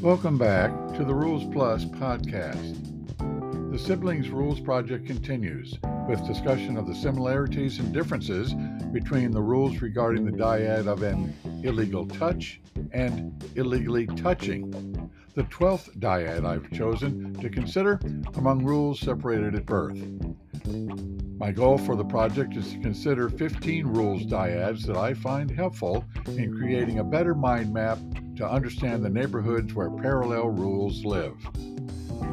Welcome back to the Rules Plus podcast. The Siblings Rules Project continues with discussion of the similarities and differences between the rules regarding the dyad of an illegal touch and illegally touching, the 12th dyad I've chosen to consider among rules separated at birth. My goal for the project is to consider 15 rules dyads that I find helpful in creating a better mind map to understand the neighborhoods where parallel rules live.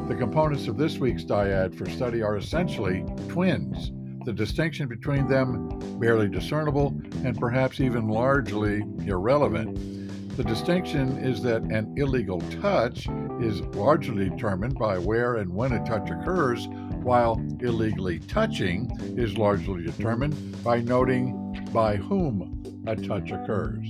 The components of this week's dyad for study are essentially twins, the distinction between them barely discernible and perhaps even largely irrelevant. The distinction is that an illegal touch is largely determined by where and when a touch occurs, while illegally touching is largely determined by noting by whom a touch occurs.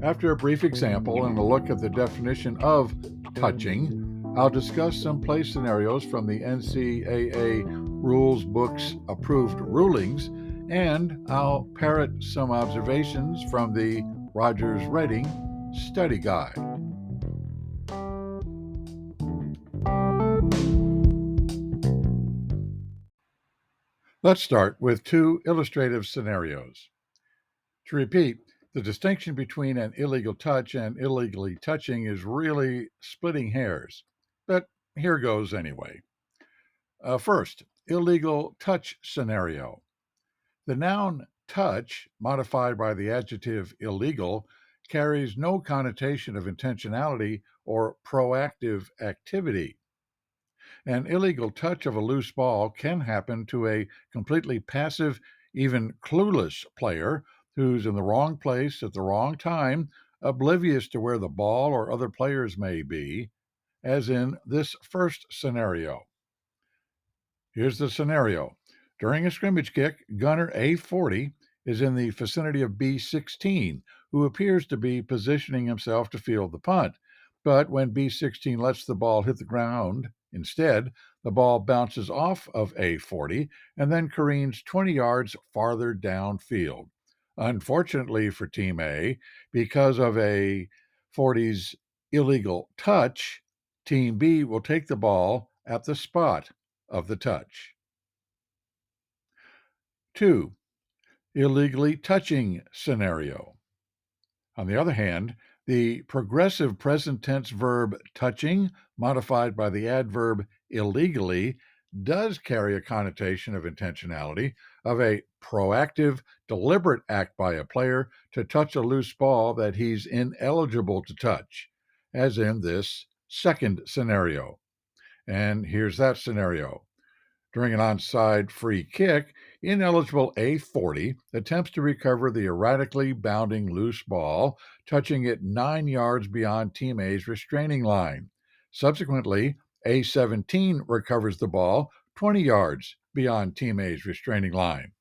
After a brief example and a look at the definition of touching, I'll discuss some play scenarios from the NCAA rules book's approved rulings, and I'll parrot some observations from the Rogers-Redding study guide. Let's start with two illustrative scenarios. To repeat, the distinction between an illegal touch and illegally touching is really splitting hairs, but here goes anyway. First, illegal touch scenario. The noun touch, modified by the adjective illegal, carries no connotation of intentionality or proactive activity. An illegal touch of a loose ball can happen to a completely passive, even clueless player who's in the wrong place at the wrong time, oblivious to where the ball or other players may be, as in this first scenario. Here's the scenario. During a scrimmage kick, gunner A40 is in the vicinity of B16, who appears to be positioning himself to field the punt. But when B16 lets the ball hit the ground, instead, the ball bounces off of A40 and then careens 20 yards farther downfield. Unfortunately for Team A, because of A40's illegal touch, Team B will take the ball at the spot of the touch. 2. Illegally touching scenario. On the other hand, the progressive present tense verb touching, modified by the adverb illegally, does carry a connotation of intentionality, of a proactive, deliberate act by a player to touch a loose ball that he's ineligible to touch, as in this second scenario. And here's that scenario. During an onside free kick, ineligible A40 attempts to recover the erratically bounding loose ball, touching it 9 yards beyond Team A's restraining line. Subsequently, A17 recovers the ball 20 yards beyond Team A's restraining line.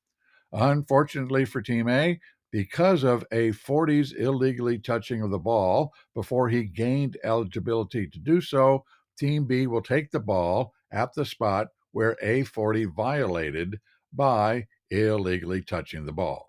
Unfortunately for Team A, because of A40's illegally touching of the ball before he gained eligibility to do so, Team B will take the ball at the spot where A40 violated by illegally touching the ball.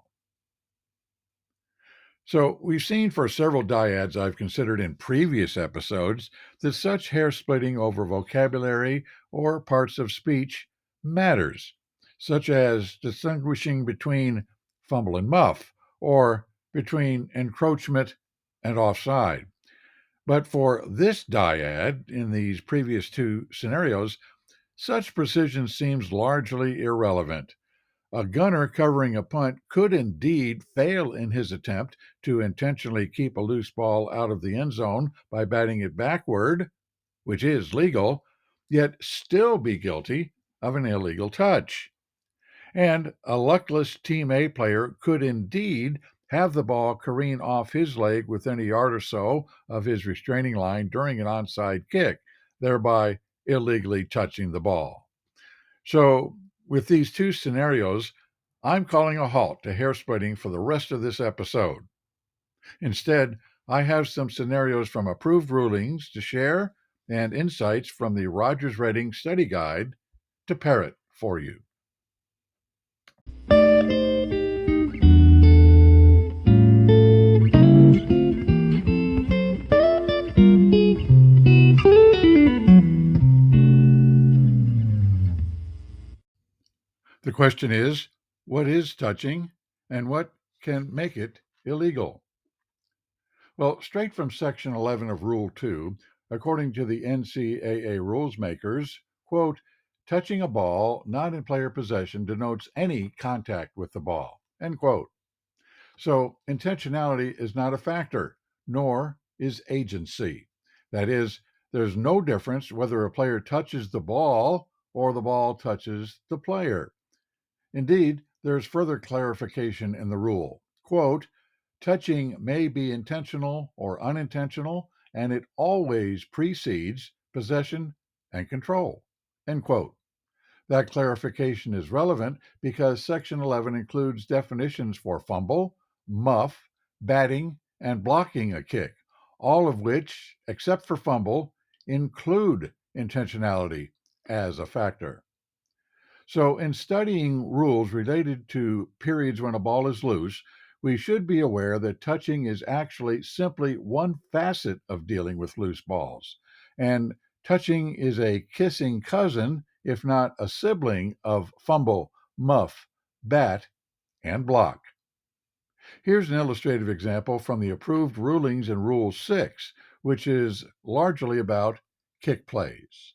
So we've seen for several dyads I've considered in previous episodes that such hair splitting over vocabulary or parts of speech matters, such as distinguishing between fumble and muff or between encroachment and offside. But for this dyad, in these previous two scenarios, such precision seems largely irrelevant. A gunner covering a punt could indeed fail in his attempt to intentionally keep a loose ball out of the end zone by batting it backward, which is legal, yet still be guilty of an illegal touch. And a luckless Team A player could indeed have the ball careen off his leg within a yard or so of his restraining line during an onside kick, thereby illegally touching the ball. So, with these two scenarios, I'm calling a halt to hair splitting for the rest of this episode. Instead, I have some scenarios from approved rulings to share and insights from the Rogers-Redding study guide to parrot for you. The question is, what is touching and what can make it illegal? Well, straight from Section 11 of Rule 2, according to the NCAA rules makers, quote, touching a ball not in player possession denotes any contact with the ball, end quote. So intentionality is not a factor, nor is agency. That is, there's no difference whether a player touches the ball or the ball touches the player. Indeed, there's further clarification in the rule. Quote, touching may be intentional or unintentional, and it always precedes possession and control. End quote. That clarification is relevant because Section 11 includes definitions for fumble, muff, batting, and blocking a kick, all of which, except for fumble, include intentionality as a factor. So, in studying rules related to periods when a ball is loose, we should be aware that touching is actually simply one facet of dealing with loose balls. And touching is a kissing cousin, if not a sibling, of fumble, muff, bat, and block. Here's an illustrative example from the approved rulings in Rule 6, which is largely about kick plays.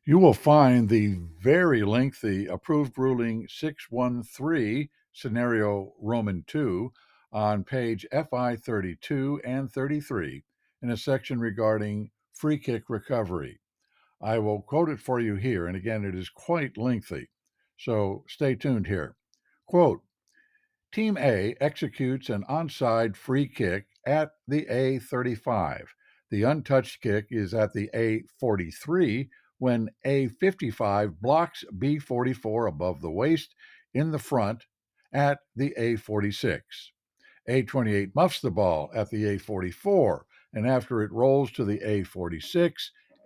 You will find the very lengthy approved ruling 613, scenario Roman 2, on page FI 32 and 33 in a section regarding free kick recovery. I will quote it for you here, and again, it is quite lengthy, so stay tuned here. Quote, Team A executes an onside free kick at the A35. The untouched kick is at the A43 when A55 blocks B44 above the waist in the front at the A46. A28 muffs the ball at the A44, and after it rolls to the A46,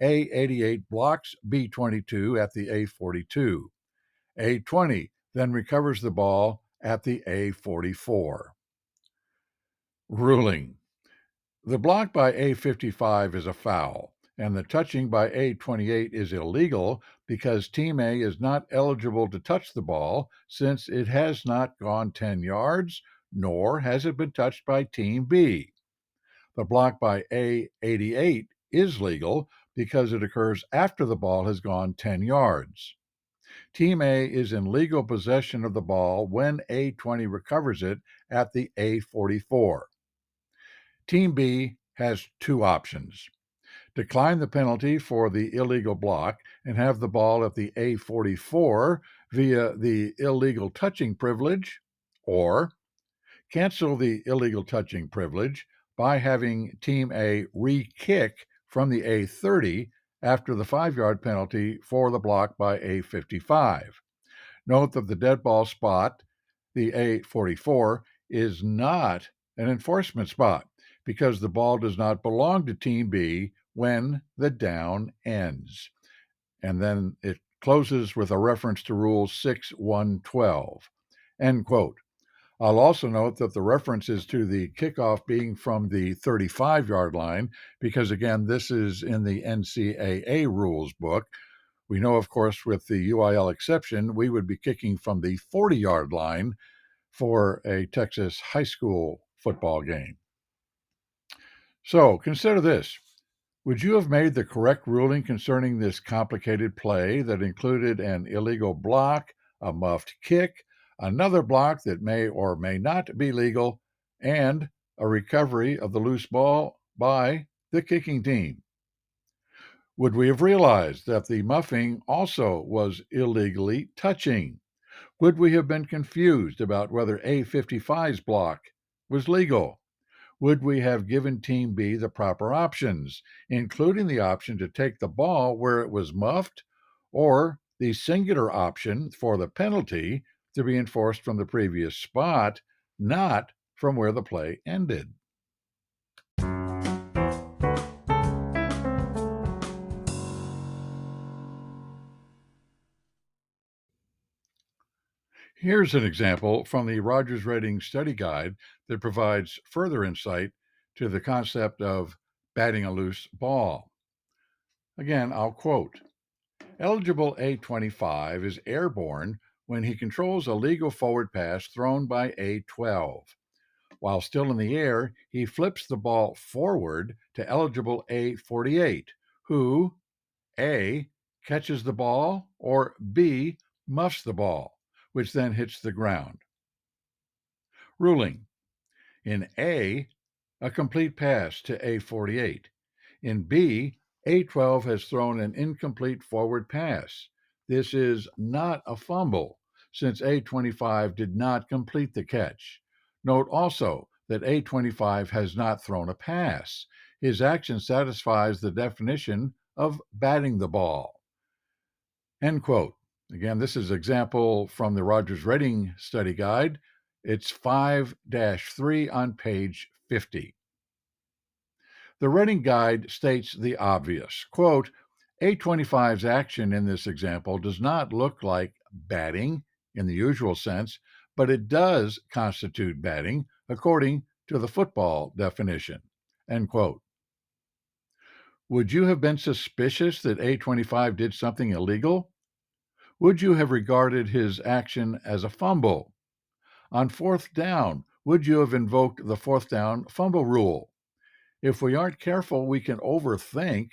A88 blocks B22 at the A42. A20 then recovers the ball at the A44. Ruling. The block by A55 is a foul, and the touching by A28 is illegal because Team A is not eligible to touch the ball since it has not gone 10 yards, nor has it been touched by Team B. The block by A88 is legal because it occurs after the ball has gone 10 yards. Team A is in legal possession of the ball when A20 recovers it at the A44. Team B has two options: decline the penalty for the illegal block and have the ball at the A44 via the illegal touching privilege, or cancel the illegal touching privilege by having Team A re-kick from the A30 after the 5-yard penalty for the block by A55. Note that the dead ball spot, the A44, is not an enforcement spot because the ball does not belong to Team B when the down ends. And then it closes with a reference to Rule 6.1.12. End quote. I'll also note that the reference is to the kickoff being from the 35-yard line because, again, this is in the NCAA rules book. We know, of course, with the UIL exception, we would be kicking from the 40-yard line for a Texas high school football game. So consider this. Would you have made the correct ruling concerning this complicated play that included an illegal block, a muffed kick, another block that may or may not be legal, and a recovery of the loose ball by the kicking team? Would we have realized that the muffing also was illegally touching? Would we have been confused about whether A55's block was legal? Would we have given Team B the proper options, including the option to take the ball where it was muffed, or the singular option for the penalty to be enforced from the previous spot, not from where the play ended? Here's an example from the Rogers Rating Study Guide that provides further insight to the concept of batting a loose ball. Again, I'll quote, eligible A25 is airborne when he controls a legal forward pass thrown by A12. While still in the air, he flips the ball forward to eligible A48, who A, catches the ball, or B, muffs the ball, which then hits the ground. Ruling. In A complete pass to A48. In B, A12 has thrown an incomplete forward pass. This is not a fumble, since A25 did not complete the catch. Note also that A25 has not thrown a pass. His action satisfies the definition of batting the ball. End quote. Again, this is example from the Rogers Rating Study Guide. It's 5-3 on page 50. The rating guide states the obvious. Quote, A25's action in this example does not look like batting in the usual sense, but it does constitute batting according to the football definition. End quote. Would you have been suspicious that A25 did something illegal? Would you have regarded his action as a fumble? On fourth down, would you have invoked the fourth down fumble rule? If we aren't careful, we can overthink,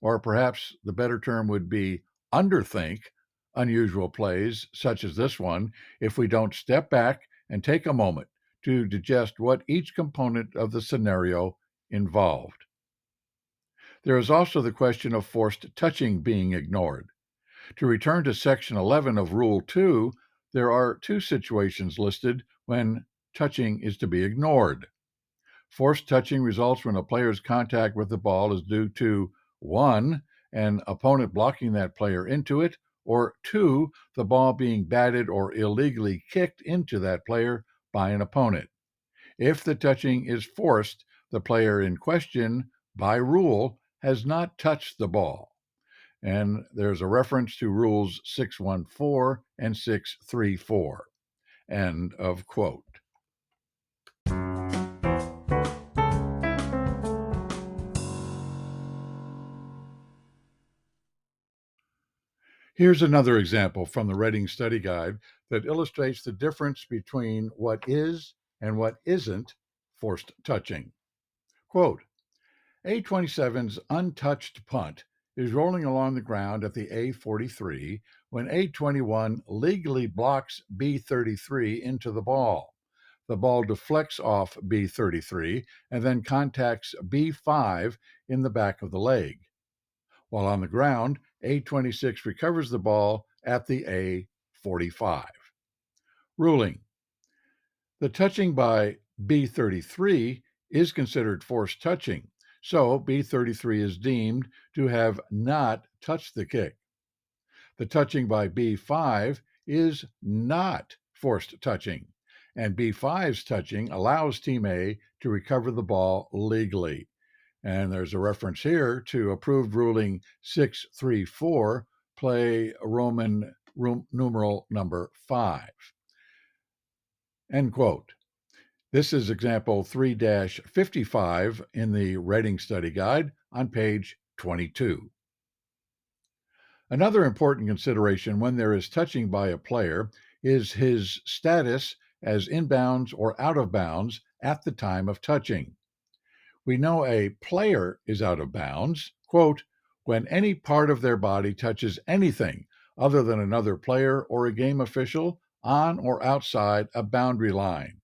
or perhaps the better term would be underthink, unusual plays such as this one if we don't step back and take a moment to digest what each component of the scenario involved. There is also the question of forced touching being ignored. To return to Section 11 of Rule 2, there are two situations listed when touching is to be ignored. Forced touching results when a player's contact with the ball is due to 1, an opponent blocking that player into it, or 2, the ball being batted or illegally kicked into that player by an opponent. If the touching is forced, the player in question, by rule, has not touched the ball. And there's a reference to Rules 614 and 634. End of quote. Here's another example from the Rating Study Guide that illustrates the difference between what is and what isn't forced touching. Quote, A27's untouched punt is rolling along the ground at the A43 when A21 legally blocks B33 into the ball. The ball deflects off B33 and then contacts B5 in the back of the leg. While on the ground, A26 recovers the ball at the A45. Ruling. The touching by B33 is considered forced touching, so B33 is deemed to have not touched the kick. The touching by B5 is not forced touching, and B5's touching allows Team A to recover the ball legally. And there's a reference here to approved ruling 634, play Roman numeral number 5. End quote. This is example 3-55 in the Rating Study Guide on page 22. Another important consideration when there is touching by a player is his status as inbounds or out of bounds at the time of touching. We know a player is out of bounds, quote, when any part of their body touches anything other than another player or a game official on or outside a boundary line.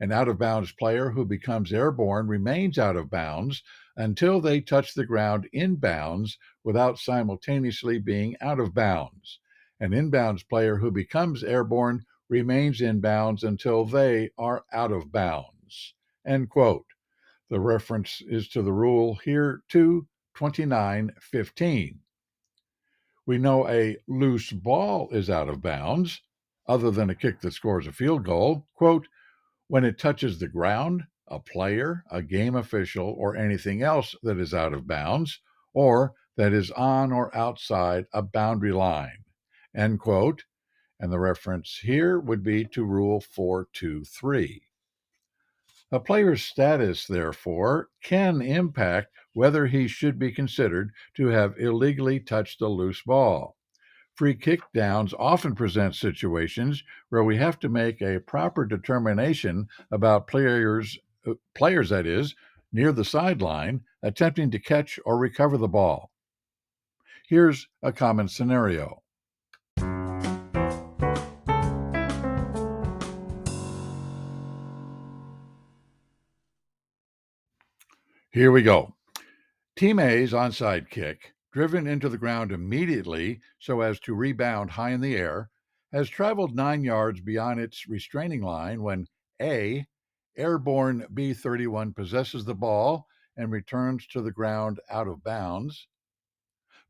An out-of-bounds player who becomes airborne remains out of bounds until they touch the ground inbounds without simultaneously being out of bounds. An inbounds player who becomes airborne remains inbounds until they are out of bounds. End quote. The reference is to the rule here 229:15. We know a loose ball is out of bounds, other than a kick that scores a field goal, quote, when it touches the ground, a player, a game official, or anything else that is out of bounds, or that is on or outside a boundary line, end quote. And the reference here would be to Rule 423. A player's status, therefore, can impact whether he should be considered to have illegally touched a loose ball. Free kick downs often present situations where we have to make a proper determination about players that is, near the sideline, attempting to catch or recover the ball. Here's a common scenario. Here we go. Team A's onside kick, driven into the ground immediately so as to rebound high in the air, has traveled 9 yards beyond its restraining line when A, airborne B-31 possesses the ball and returns to the ground out of bounds.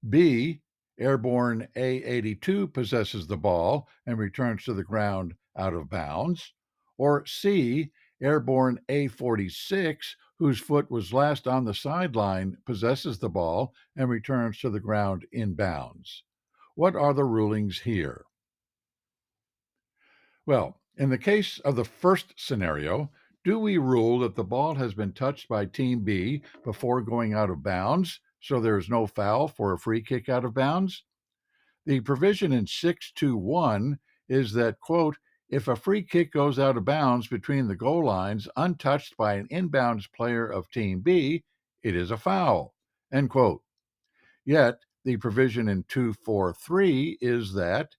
B, airborne A-82 possesses the ball and returns to the ground out of bounds. Or C, airborne A-46, whose foot was last on the sideline, possesses the ball and returns to the ground in bounds. What are the rulings here? Well, in the case of the first scenario, do we rule that the ball has been touched by Team B before going out of bounds, so there is no foul for a free kick out of bounds? The provision in 621 is that, quote, if a free kick goes out of bounds between the goal lines untouched by an inbounds player of Team B, it is a foul, end quote. Yet, the provision in 243 is that,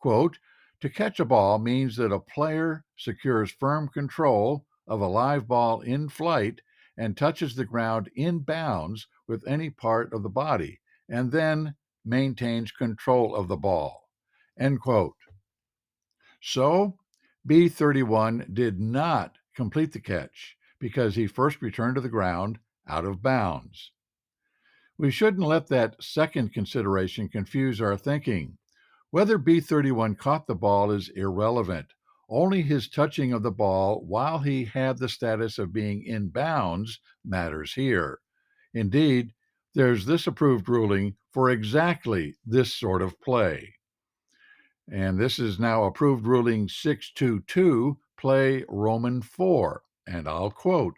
quote, to catch a ball means that a player secures firm control of a live ball in flight and touches the ground in bounds with any part of the body, and then maintains control of the ball, end quote. So, B-31 did not complete the catch because he first returned to the ground out of bounds. We shouldn't let that second consideration confuse our thinking. Whether B-31 caught the ball is irrelevant. Only his touching of the ball while he had the status of being in bounds matters here. Indeed, there's this approved ruling for exactly this sort of play. And this is now approved ruling 622, play Roman 4, and I'll quote,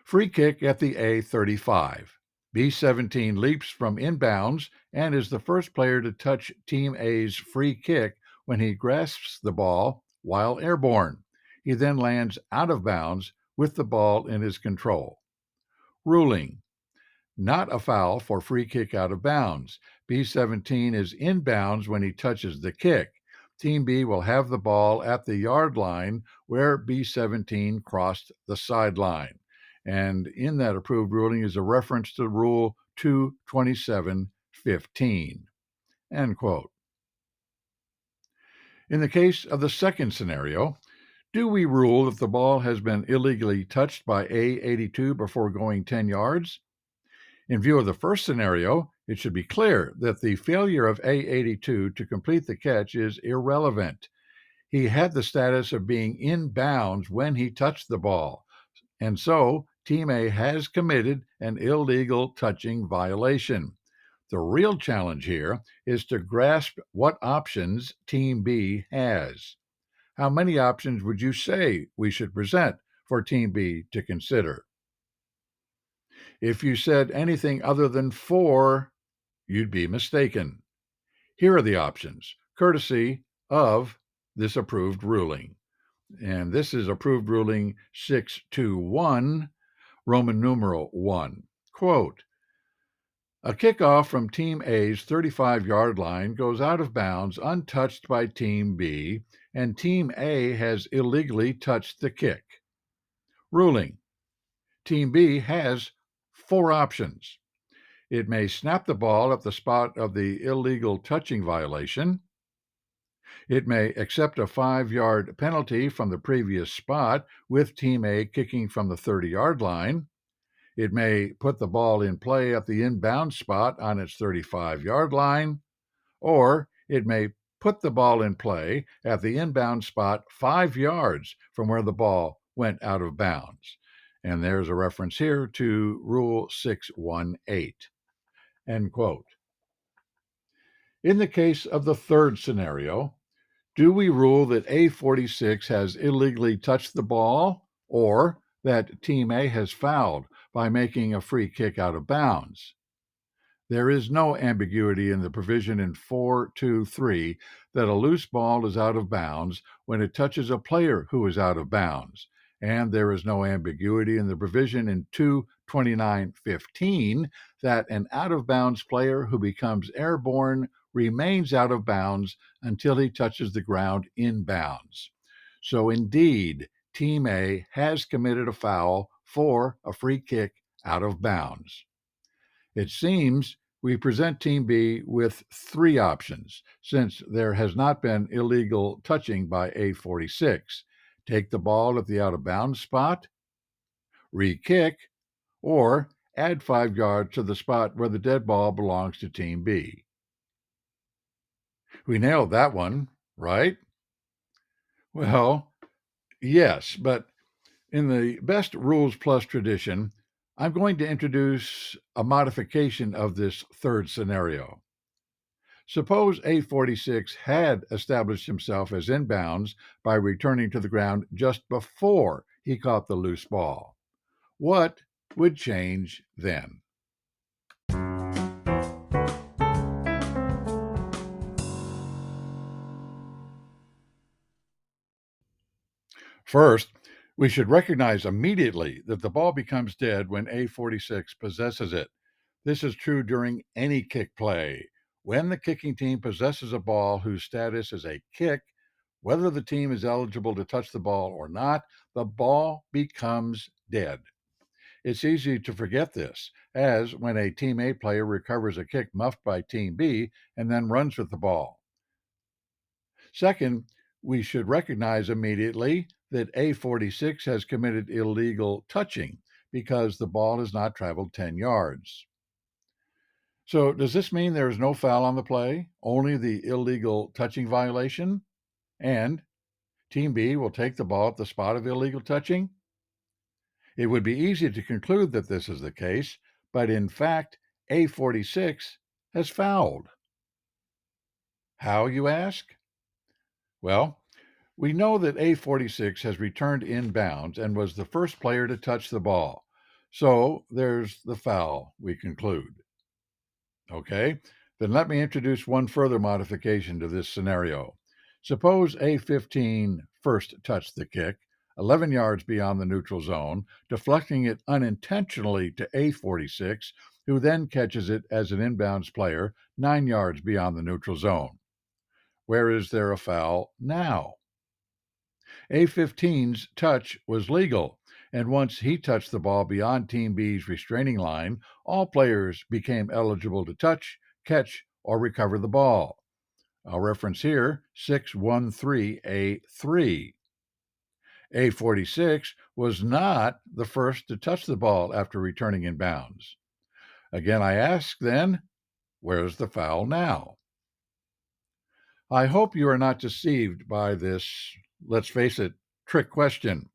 free kick at the A35. B-17 leaps from inbounds and is the first player to touch Team A's free kick when he grasps the ball while airborne. He then lands out of bounds with the ball in his control. Ruling: not a foul for free kick out of bounds. B-17 is in bounds when he touches the kick. Team B will have the ball at the yard line where B-17 crossed the sideline. And in that approved ruling is a reference to Rule 227.15. End quote. In the case of the second scenario, do we rule that the ball has been illegally touched by A-82 before going 10 yards? In view of the first scenario, it should be clear that the failure of A-82 to complete the catch is irrelevant. He had the status of being in bounds when he touched the ball, and so Team A has committed an illegal touching violation. The real challenge here is to grasp what options Team B has. How many options would you say we should present for Team B to consider? If you said anything other than 4, you'd be mistaken. Here are the options, courtesy of this approved ruling. And this is approved ruling 621, Roman numeral 1. Quote, a kickoff from Team A's 35-yard line goes out of bounds untouched by Team B, and Team A has illegally touched the kick. Ruling: Team B has 4 options. It may snap the ball at the spot of the illegal touching violation. It may accept a 5-yard penalty from the previous spot with Team A kicking from the 30-yard line. It may put the ball in play at the inbound spot on its 35-yard line, or it may put the ball in play at the inbound spot 5 yards from where the ball went out of bounds. And there's a reference here to Rule 618. End quote. In the case of the third scenario, Do we rule that A46 has illegally touched the ball, or that Team A has fouled by making a free kick out of bounds? There is no ambiguity in the provision in 423 that a loose ball is out of bounds when it touches a player who is out of bounds. And there is no ambiguity in the provision in 22915 that an out of bounds player who becomes airborne remains out of bounds until he touches the ground in bounds. So, indeed, Team A has committed a foul for a free kick out of bounds. It seems we present Team B with three options, since there has not been illegal touching by A46. Take the ball at the out of bounds spot, re-kick, or add 5 yards to the spot where the dead ball belongs to Team B. We nailed that one, right? Well, yes, but in the best rules plus tradition, I'm going to introduce a modification of this third scenario. Suppose A46 had established himself as in bounds by returning to the ground just before he caught the loose ball. What would change then? First, we should recognize immediately that the ball becomes dead when A46 possesses it. This is true during any kick play. When the kicking team possesses a ball whose status is a kick, whether the team is eligible to touch the ball or not, the ball becomes dead. It's easy to forget this, as when a Team A player recovers a kick muffed by Team B and then runs with the ball. Second, we should recognize immediately that A46 has committed illegal touching because the ball has not traveled 10 yards. So, does this mean there is no foul on the play, only the illegal touching violation? And Team B will take the ball at the spot of illegal touching? It would be easy to conclude that this is the case, but in fact, A46 has fouled. How, you ask? Well, we know that A46 has returned in bounds and was the first player to touch the ball. So there's the foul, we conclude. Okay, then let me introduce one further modification to this scenario. Suppose A15 first touched the kick, 11 yards beyond the neutral zone, deflecting it unintentionally to A46, who then catches it as an inbounds player 9 yards beyond the neutral zone. Where is there a foul now? A15's touch was legal, and once he touched the ball beyond Team B's restraining line, all players became eligible to touch, catch, or recover the ball. I'll reference here 613A3. A46 was not the first to touch the ball after returning in bounds. Again, I ask then, where's the foul now? I hope you are not deceived by this, let's face it, trick question.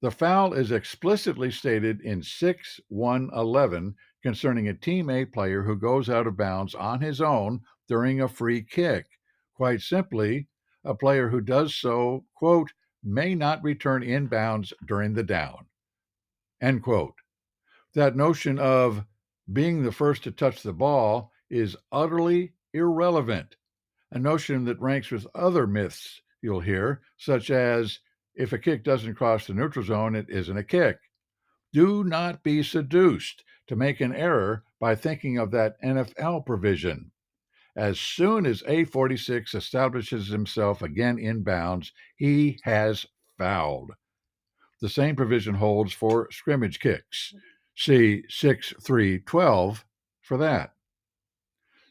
The foul is explicitly stated in 6-1-11 concerning a Team A player who goes out of bounds on his own during a free kick. Quite simply, a player who does so, quote, may not return in bounds during the down, end quote. That notion of being the first to touch the ball is utterly irrelevant, a notion that ranks with other myths you'll hear, such as if a kick doesn't cross the neutral zone, it isn't a kick. Do not be seduced to make an error by thinking of that NFL provision. As soon as A46 establishes himself again in bounds, he has fouled. The same provision holds for scrimmage kicks. See 6-3-12 for that.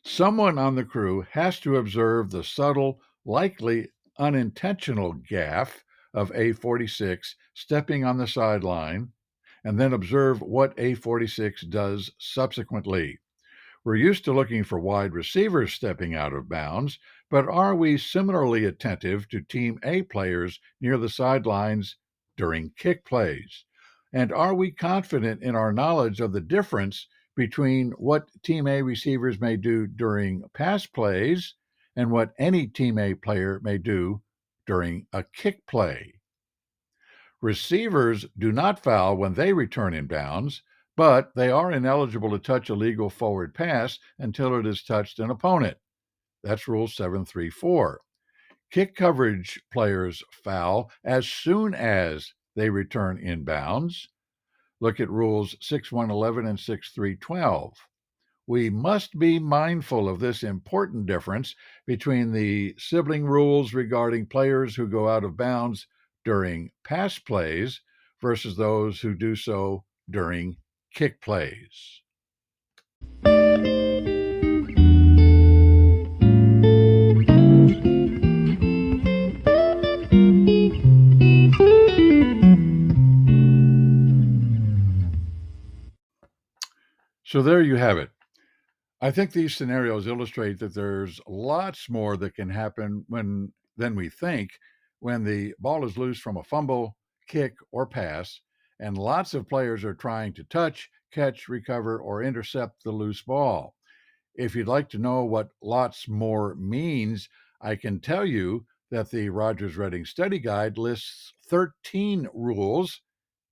Someone on the crew has to observe the subtle, likely unintentional gaffe of A46 stepping on the sideline, and then observe what A46 does subsequently. We're used to looking for wide receivers stepping out of bounds, but are we similarly attentive to Team A players near the sidelines during kick plays? And are we confident in our knowledge of the difference between what Team A receivers may do during pass plays and what any teammate player may do during a kick play. Receivers do not foul when they return in bounds, but they are ineligible to touch a legal forward pass until it has touched an opponent. That's Rule 734. Kick coverage players foul as soon as they return in bounds. Look at Rules 6111 and 6312. We must be mindful of this important difference between the sibling rules regarding players who go out of bounds during pass plays versus those who do so during kick plays. So there you have it. I think these scenarios illustrate that there's lots more that can happen than we think when the ball is loose from a fumble, kick, or pass, and lots of players are trying to touch, catch, recover, or intercept the loose ball. If you'd like to know what lots more means, I can tell you that the Rogers Reading Study Guide lists 13 rules.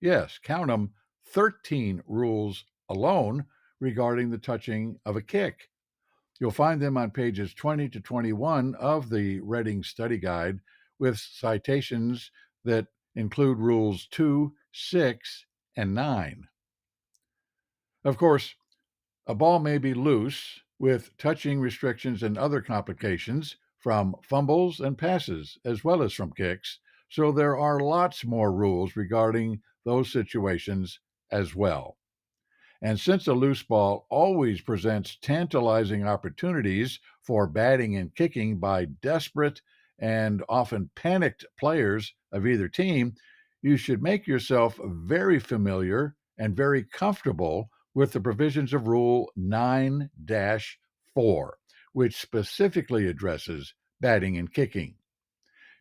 Yes, count them, 13 rules alone regarding the touching of a kick. You'll find them on pages 20 to 21 of the Reading Study Guide with citations that include rules 2, 6, and 9. Of course, a ball may be loose with touching restrictions and other complications from fumbles and passes, as well as from kicks, so there are lots more rules regarding those situations as well. And since a loose ball always presents tantalizing opportunities for batting and kicking by desperate and often panicked players of either team, you should make yourself very familiar and very comfortable with the provisions of Rule 9-4, which specifically addresses batting and kicking.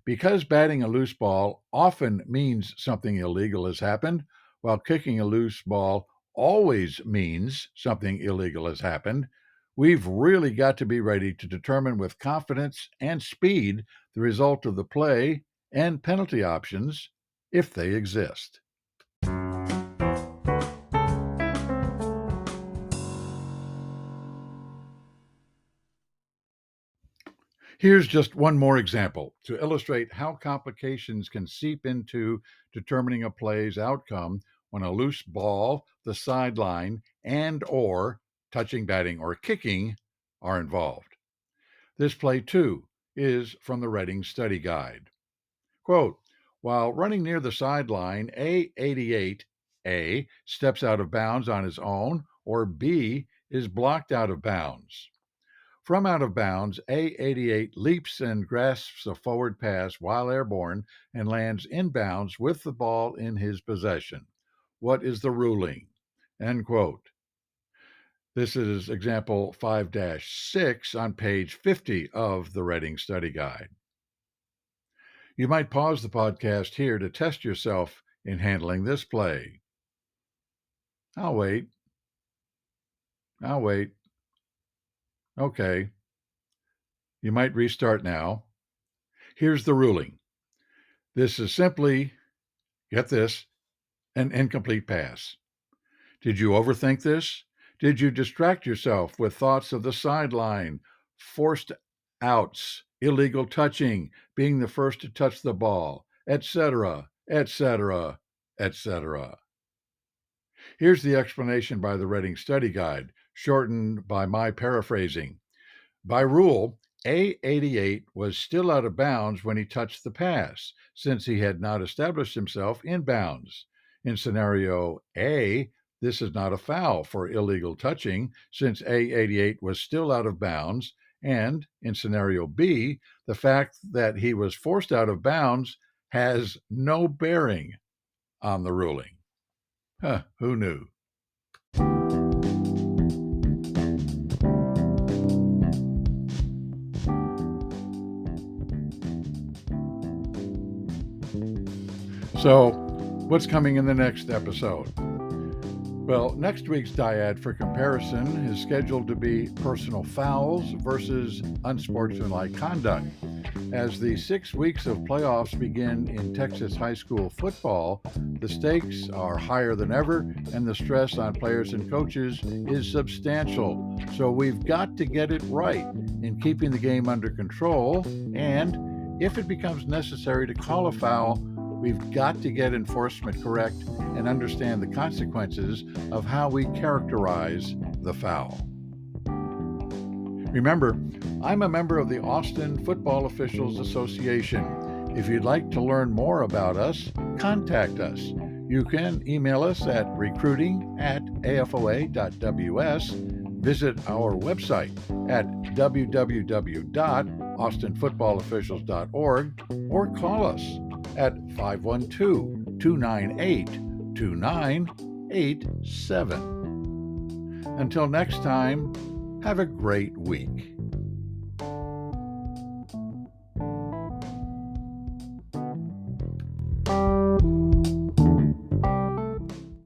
Because batting a loose ball often means something illegal has happened, while kicking a loose ball always means something illegal has happened, we've really got to be ready to determine with confidence and speed the result of the play and penalty options if they exist. Here's just one more example to illustrate how complications can seep into determining a play's outcome when a loose ball, the sideline, and/or touching, batting, or kicking are involved. This play, too, is from the Reading Study Guide. Quote, while running near the sideline, A88A steps out of bounds on his own, or B is blocked out of bounds. From out of bounds, A88 leaps and grasps a forward pass while airborne and lands inbounds with the ball in his possession. What is the ruling? End quote. This is example 5-6 on page 50 of the Reading Study Guide. You might pause the podcast here to test yourself in handling this play. I'll wait. Okay. You might restart now. Here's the ruling. This is simply, get this, an incomplete pass. Did you overthink this? Did you distract yourself with thoughts of the sideline, forced outs, illegal touching, being the first to touch the ball, etc., etc., etc.? Here's the explanation by the Reading Study Guide, shortened by my paraphrasing. By rule, A88 was still out of bounds when he touched the pass, since he had not established himself in bounds. In scenario A, this is not a foul for illegal touching, since A88 was still out of bounds, and in scenario B, the fact that he was forced out of bounds has no bearing on the ruling. Who knew? So, what's coming in the next episode? Well, next week's dyad for comparison is scheduled to be personal fouls versus unsportsmanlike conduct. As the 6 weeks of playoffs begin in Texas high school football, the stakes are higher than ever and the stress on players and coaches is substantial. So we've got to get it right in keeping the game under control, and if it becomes necessary to call a foul, we've got to get enforcement correct and understand the consequences of how we characterize the foul. Remember, I'm a member of the Austin Football Officials Association. If you'd like to learn more about us, contact us. You can email us at recruiting@afoa.ws, visit our website at www.austinfootballofficials.org, or call us at 512-298-2987. Until next time, have a great week.